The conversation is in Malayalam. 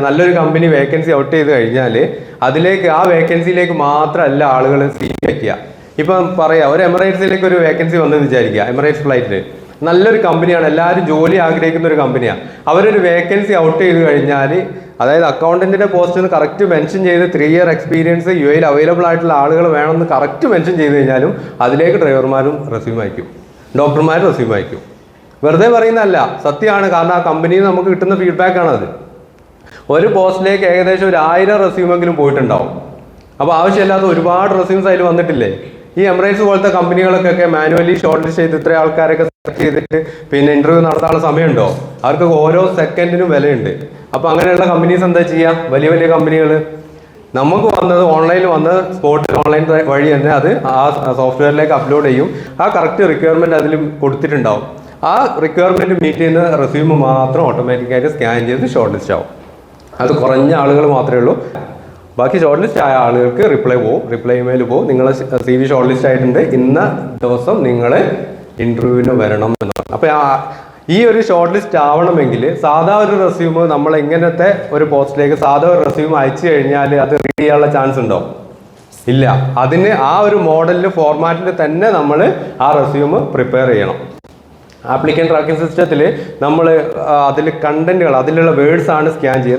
നല്ലൊരു കമ്പനി വേക്കൻസി ഔട്ട് ചെയ്ത് കഴിഞ്ഞാൽ അതിലേക്ക് ആ വേക്കൻസിയിലേക്ക് മാത്രമല്ല ആളുകൾ സി വി വയ്ക്കുക. ഇപ്പം പറയാം, ഒരു എമിറേറ്റ്സിലേക്ക് ഒരു വേക്കൻസി വന്നെന്ന് വിചാരിക്കുക, എമിറേറ്റ്സ് ഫ്ലൈറ്റിൽ നല്ലൊരു കമ്പനിയാണ്, എല്ലാവരും ജോലി ആഗ്രഹിക്കുന്ന ഒരു കമ്പനിയാണ്. അവരൊരു വേക്കൻസി ഔട്ട് ചെയ്ത് കഴിഞ്ഞാൽ, അതായത് അക്കൗണ്ടന്റിന്റെ പോസ്റ്റ് കറക്റ്റ് മെൻഷൻ ചെയ്ത് 3 ഇയർ എക്സ്പീരിയൻസ് യു എയിൽ അവൈലബിൾ ആയിട്ടുള്ള ആളുകൾ വേണമെന്ന് കറക്റ്റ് മെൻഷൻ ചെയ്ത് കഴിഞ്ഞാലും അതിലേക്ക് ഡ്രൈവർമാരും റെസ്യൂം അയക്കും, ഡോക്ടർമാരും റെസ്യൂം അയക്കും. വെറുതെ പറയുന്നതല്ല, സത്യമാണ്. കാരണം ആ കമ്പനിയിൽ നമുക്ക് കിട്ടുന്ന ഫീഡ്ബാക്ക് ആണത്. ഒരു പോസ്റ്റിലേക്ക് ഏകദേശം 1000 റെസ്യൂമെങ്കിലും പോയിട്ടുണ്ടാവും. അപ്പോൾ ആവശ്യമില്ലാത്ത ഒരുപാട് റെസ്യൂംസ് അതിൽ വന്നിട്ടില്ലേ? ഈ എമിറേറ്റ്സ് പോലത്തെ കമ്പനികൾക്കൊക്കെ മാനുവലി ഷോർട്ട് ലിസ്റ്റ് ചെയ്ത് ഇത്ര ആൾക്കാരൊക്കെ സെലക്ട് ചെയ്തിട്ട് പിന്നെ ഇന്റർവ്യൂ നടത്താനുള്ള സമയമുണ്ടോ? അവർക്ക് ഓരോ സെക്കൻഡിനും വിലയുണ്ട്. അപ്പോൾ അങ്ങനെയുള്ള കമ്പനീസ് എന്താ ചെയ്യുക? വലിയ വലിയ കമ്പനികൾ നമുക്ക് വന്നത് ഓൺലൈനിൽ വന്ന് സ്പോട്ടിൽ ഓൺലൈൻ വഴി തന്നെ അത് ആ സോഫ്റ്റ്വെയറിലേക്ക് അപ്ലോഡ് ചെയ്യും. ആ കറക്റ്റ് റിക്വയർമെന്റ് അതിൽ കൊടുത്തിട്ടുണ്ടാവും. ആ റിക്വയർമെന്റ് മീറ്റ് ചെയ്യുന്ന റെസ്യൂം മാത്രം ഓട്ടോമാറ്റിക്കായിട്ട് സ്കാൻ ചെയ്ത് ഷോർട്ട് ലിസ്റ്റ് ആവും. അത് കുറഞ്ഞ ആളുകൾ മാത്രമേ ഉള്ളൂ. ബാക്കി ഷോർട്ട് ലിസ്റ്റ് ആയ ആളുകൾക്ക് റിപ്ലൈ ഇമെയിൽ പോകും, നിങ്ങളെ സി വി ഷോർട്ട് ലിസ്റ്റ് ആയിട്ടുണ്ട്, ഇന്ന ദിവസം നിങ്ങൾ ഇന്റർവ്യൂവിന് വരണം എന്നാണ്. അപ്പൊ ഈ ഒരു ഷോർട്ട് ലിസ്റ്റ് ആവണമെങ്കിൽ സാധാ ഒരു റെസ്യൂം നമ്മൾ ഇങ്ങനത്തെ ഒരു പോസ്റ്റിലേക്ക് സാധാ ഒരു റെസ്യൂം അയച്ചു കഴിഞ്ഞാൽ അത് റീഡ് ചെയ്യാനുള്ള ചാൻസ് ഉണ്ടോ? ഇല്ല. അതിന് ആ ഒരു മോഡലിൽ ഫോർമാറ്റിൽ തന്നെ നമ്മൾ ആ റെസ്യൂം പ്രിപ്പയർ ചെയ്യണം. ആപ്ലിക്കൻ ട്രാക്കിംഗ് സിസ്റ്റത്തിൽ നമ്മൾ അതിൽ കണ്ടന്റുകൾ, അതിലുള്ള വേർഡ്സ് ആണ് സ്കാൻ ചെയ്യുന്നത്.